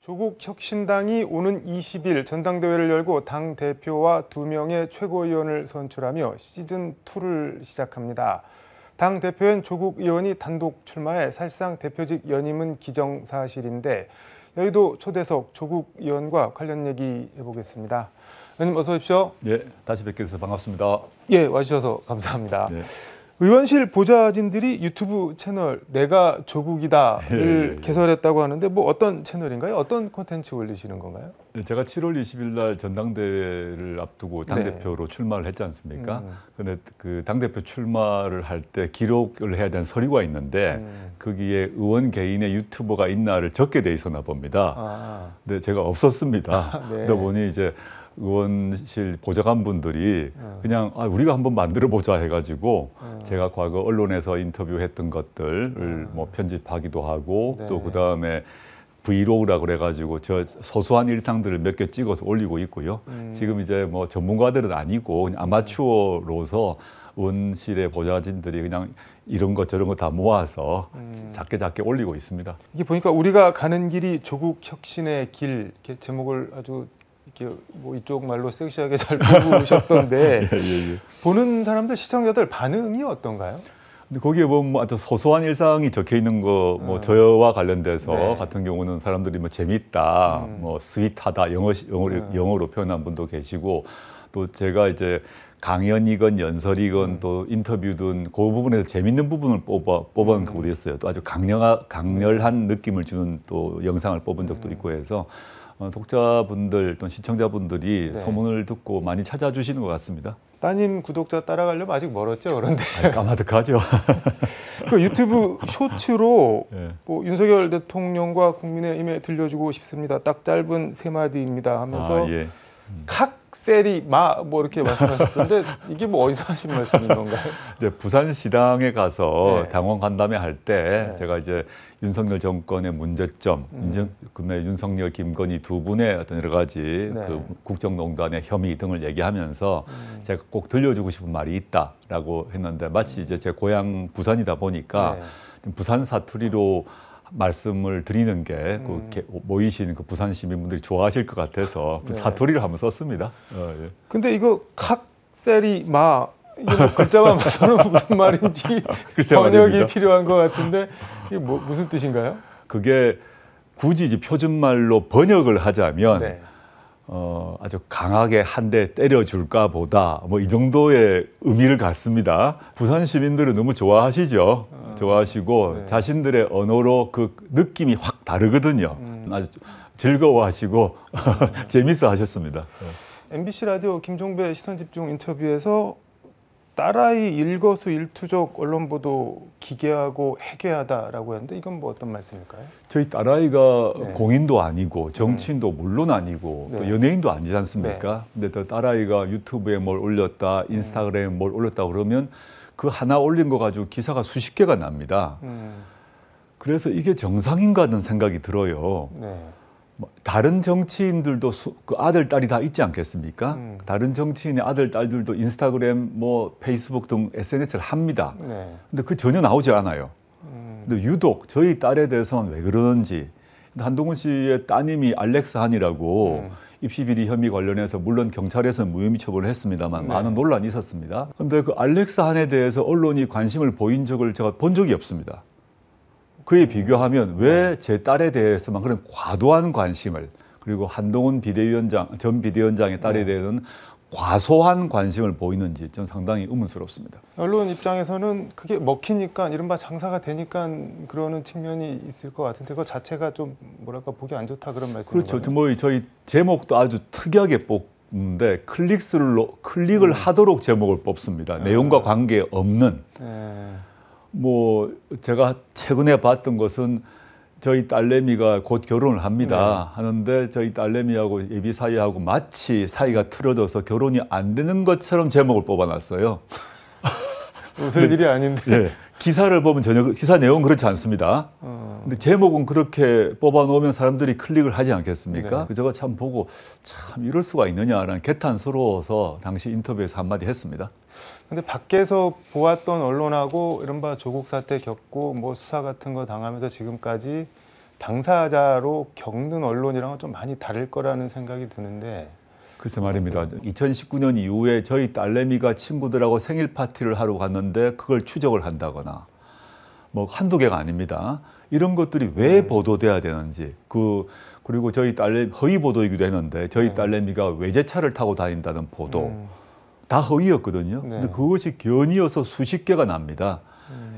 조국 혁신당이 오는 20일 전당대회를 열고 당 대표와 2명의 최고위원을 선출하며 시즌2를 시작합니다. 당 대표엔 조국 의원이 단독 출마해 사실상 대표직 연임은 기정사실인데 여의도 초대석 조국 의원과 관련 얘기 해보겠습니다. 의원님 어서 오십시오. 네, 다시 뵙게 돼서 반갑습니다. 예, 와주셔서 감사합니다. 네. 의원실 보좌진들이 유튜브 채널 내가 조국이다를 개설했다고 하는데 뭐 어떤 채널인가요? 어떤 콘텐츠 올리시는 건가요? 제가 7월 20일 날 전당대회를 앞두고 당대표로 출마를 했지 않습니까? 근데 그 당대표 출마를 할 때 기록을 해야 되는 서류가 있는데 거기에 의원 개인의 유튜버가 있나를 적게 돼 있었나 봅니다. 근데 제가 없었습니다. 네. 그러다 보니 이제 의원실 보좌관분들이 그냥 우리가 한번 만들어 보자 해가지고 제가 과거 언론에서 인터뷰했던 것들을 뭐 편집하기도 하고 또 그다음에 브이로그라고 그래가지고 저 소소한 일상들을 몇 개 찍어서 올리고 있고요. 지금 이제 뭐 전문가들은 아니고 그냥 아마추어로서 의원실의 보좌진들이 그냥 이런 거 저런 거 다 모아서 작게 올리고 있습니다. 이게 보니까 우리가 가는 길이 조국 혁신의 길 이렇게 제목을 아주 이렇게 뭐 이쪽 말로 섹시하게 잘 뽑으셨던데 보는 사람들 시청자들 반응이 어떤가요? 근데 거기에 보면 아주 소소한 일상이 적혀 있는 거 뭐 저와 관련돼서 같은 경우는 사람들이 뭐 재밌다, 뭐 스윗하다 영어로 표현한 분도 계시고 또 제가 이제 강연이건 연설이건 또 인터뷰든 그 부분에서 재밌는 부분을 뽑은 것도 있어요. 또 아주 강렬한 느낌을 주는 또 영상을 뽑은 적도 있고 해서 독자분들 또 시청자분들이 소문을 듣고 많이 찾아주시는 것 같습니다. 따님 구독자 따라가려면 아직 멀었죠, 그런데. 까마득하죠. 그 유튜브 쇼츠로 뭐 윤석열 대통령과 국민의힘에 들려주고 싶습니다. 딱 짧은 3마디입니다 하면서 각세리 뭐 이렇게 말씀하셨던데 이게 뭐 어디서 하신 말씀인 건가요? 이제 부산시당에 가서 당원 간담회 할 때 제가 이제 윤석열 정권의 문제점, 윤석열, 김건희 두 분의 어떤 여러 가지 그 국정농단의 혐의 등을 얘기하면서 제가 꼭 들려주고 싶은 말이 있다라고 했는데 마치 이제 제 고향 부산이다 보니까 부산 사투리로 말씀을 드리는 게 모이신 그 부산 시민분들이 좋아하실 것 같아서 사투리를 한번 썼습니다. 근데 이거 각세리 이게 뭐 글자만 봐서는 무슨 말인지 번역이 필요한 것 같은데 이게 무슨 뜻인가요? 그게 굳이 이제 표준말로 번역을 하자면 아주 강하게 한 대 때려줄까 보다 뭐 이 정도의 의미를 갖습니다. 부산 시민들은 너무 좋아하시죠. 좋아하시고 자신들의 언어로 그 느낌이 확 다르거든요. 아주 즐거워하시고 재밌어 하셨습니다. MBC 라디오 김종배 시선집중 인터뷰에서 딸아이 일거수일투족 언론 보도 기괴하고 해괴하다라고 했는데 이건 뭐 어떤 말씀일까요? 저희 딸아이가 공인도 아니고 정치인도 물론 아니고 또 연예인도 아니지 않습니까? 근데 또 딸아이가 유튜브에 뭘 올렸다, 인스타그램에 뭘 올렸다 그러면 그 하나 올린 거 가지고 기사가 수십 개가 납니다. 그래서 이게 정상인가 하는 생각이 들어요. 다른 정치인들도 그 아들, 딸이 다 있지 않겠습니까? 다른 정치인의 아들, 딸들도 인스타그램, 뭐 페이스북 등 SNS를 합니다. 근데 그 전혀 나오지 않아요. 근데 유독 저희 딸에 대해서는 왜 그러는지 한동훈 씨의 따님이 알렉스 한이라고 입시비리 혐의 관련해서 물론 경찰에서는 무혐의 처벌을 했습니다만 많은 논란이 있었습니다. 그런데 그 알렉스 한에 대해서 언론이 관심을 보인 적을 제가 본 적이 없습니다. 그에 비교하면 왜 제 딸에 대해서만 그런 과도한 관심을 그리고 한동훈 전 비대위원장의 딸에 대해서는 과소한 관심을 보이는지 전 상당히 의문스럽습니다. 언론 입장에서는 그게 먹히니까 이른바 장사가 되니까 그러는 측면이 있을 것 같은데 그 자체가 좀 뭐랄까 보기 안 좋다 그런 말씀인가요? 그렇죠. 뭐 저희 제목도 아주 특이하게 뽑는데 클릭을 하도록 제목을 뽑습니다. 내용과 관계 없는. 뭐 제가 최근에 봤던 것은 저희 딸내미가 곧 결혼을 합니다. 하는데 저희 딸내미하고 예비 사이하고 마치 사이가 틀어져서 결혼이 안 되는 것처럼 제목을 뽑아놨어요. 웃을 일이 아닌데. 기사를 보면 전혀 기사 내용은 그렇지 않습니다. 근데 제목은 그렇게 뽑아놓으면 사람들이 클릭을 하지 않겠습니까? 제가 참 보고 참 이럴 수가 있느냐라는 개탄스러워서 당시 인터뷰에서 한마디 했습니다. 근데 밖에서 보았던 언론하고 이른바 조국 사태 겪고 뭐 수사 같은 거 당하면서 지금까지 당사자로 겪는 언론이랑은 좀 많이 다를 거라는 생각이 드는데. 글쎄 말입니다. 2019년 이후에 저희 딸내미가 친구들하고 생일 파티를 하러 갔는데 그걸 추적을 한다거나 뭐 한두 개가 아닙니다. 이런 것들이 왜 보도돼야 되는지 그리고 저희 딸내미 허위 보도이기도 했는데 저희 딸내미가 외제차를 타고 다닌다는 보도 다 허위였거든요. 근데 그것이 견이어서 수십 개가 납니다.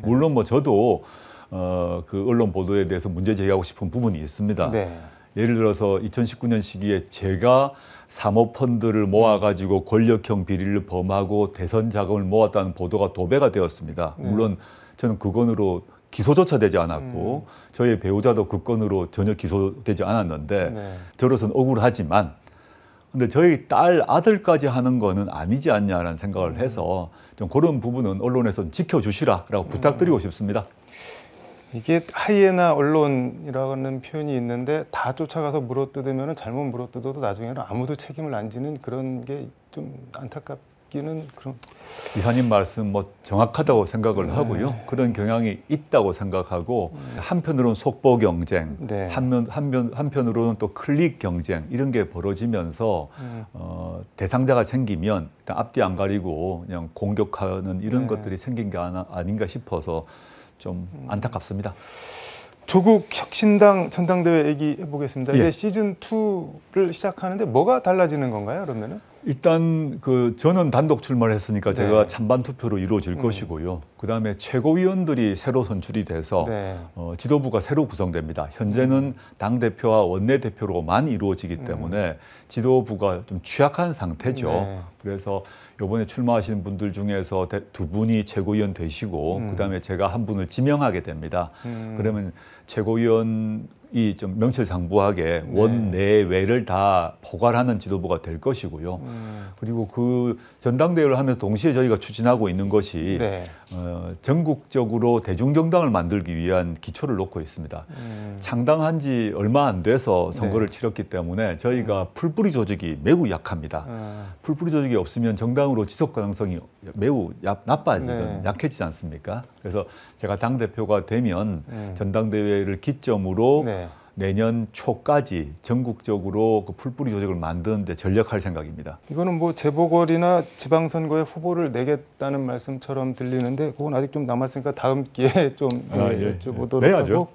물론 뭐 저도 그 언론 보도에 대해서 문제 제기하고 싶은 부분이 있습니다. 네. 예를 들어서 2019년 시기에 제가 사모펀드를 모아가지고 권력형 비리를 범하고 대선 자금을 모았다는 보도가 도배가 되었습니다. 물론 저는 그 건으로 기소조차 되지 않았고 저희 배우자도 그 건으로 전혀 기소되지 않았는데 저로서는 억울하지만 근데 저희 딸 아들까지 하는 거는 아니지 않냐라는 생각을 해서 좀 그런 부분은 언론에서 지켜주시라라고 부탁드리고 싶습니다. 이게 하이에나 언론이라는 표현이 있는데 다 쫓아가서 물어뜯으면 잘못 물어뜯어도 나중에는 아무도 책임을 안 지는 그런 게 좀 안타깝기는 그런. 이사님 말씀 뭐 정확하다고 생각을 하고요. 그런 경향이 있다고 생각하고 한편으로는 속보 경쟁, 한편으로는 또 클릭 경쟁 이런 게 벌어지면서 대상자가 생기면 일단 앞뒤 안 가리고 그냥 공격하는 이런 것들이 생긴 게 아닌가 싶어서 좀 안타깝습니다. 조국 혁신당 전당대회 얘기해 보겠습니다. 이제 시즌 2를 시작하는데 뭐가 달라지는 건가요, 그러면은? 일단 저는 단독 출마를 했으니까 제가 찬반 투표로 이루어질 것이고요. 그다음에 최고위원들이 새로 선출이 돼서 지도부가 새로 구성됩니다. 현재는 당 대표와 원내 대표로만 이루어지기 때문에 지도부가 좀 취약한 상태죠. 그래서 이번에 출마하시는 분들 중에서 두 분이 최고위원 되시고 그다음에 제가 한 분을 지명하게 됩니다. 그러면 최고위원이 좀 명실상부하게 원내외를 다 포괄하는 지도부가 될 것이고요. 그리고 그 전당대회를 하면서 동시에 저희가 추진하고 있는 것이 전국적으로 대중정당을 만들기 위한 기초를 놓고 있습니다. 창당한 지 얼마 안 돼서 선거를 치렀기 때문에 저희가 풀뿌리 조직이 매우 약합니다. 풀뿌리 조직이 없으면 정당으로 지속 가능성이 매우 나빠지든 약해지지 않습니까? 그래서 제가 당대표가 되면 전당대회를 기점으로 내년 초까지 전국적으로 그 풀뿌리 조직을 만드는 데 전력할 생각입니다. 이거는 뭐 재보궐이나 지방선거에 후보를 내겠다는 말씀처럼 들리는데 그건 아직 좀 남았으니까 다음 기회에 좀 여쭤보도록 하고.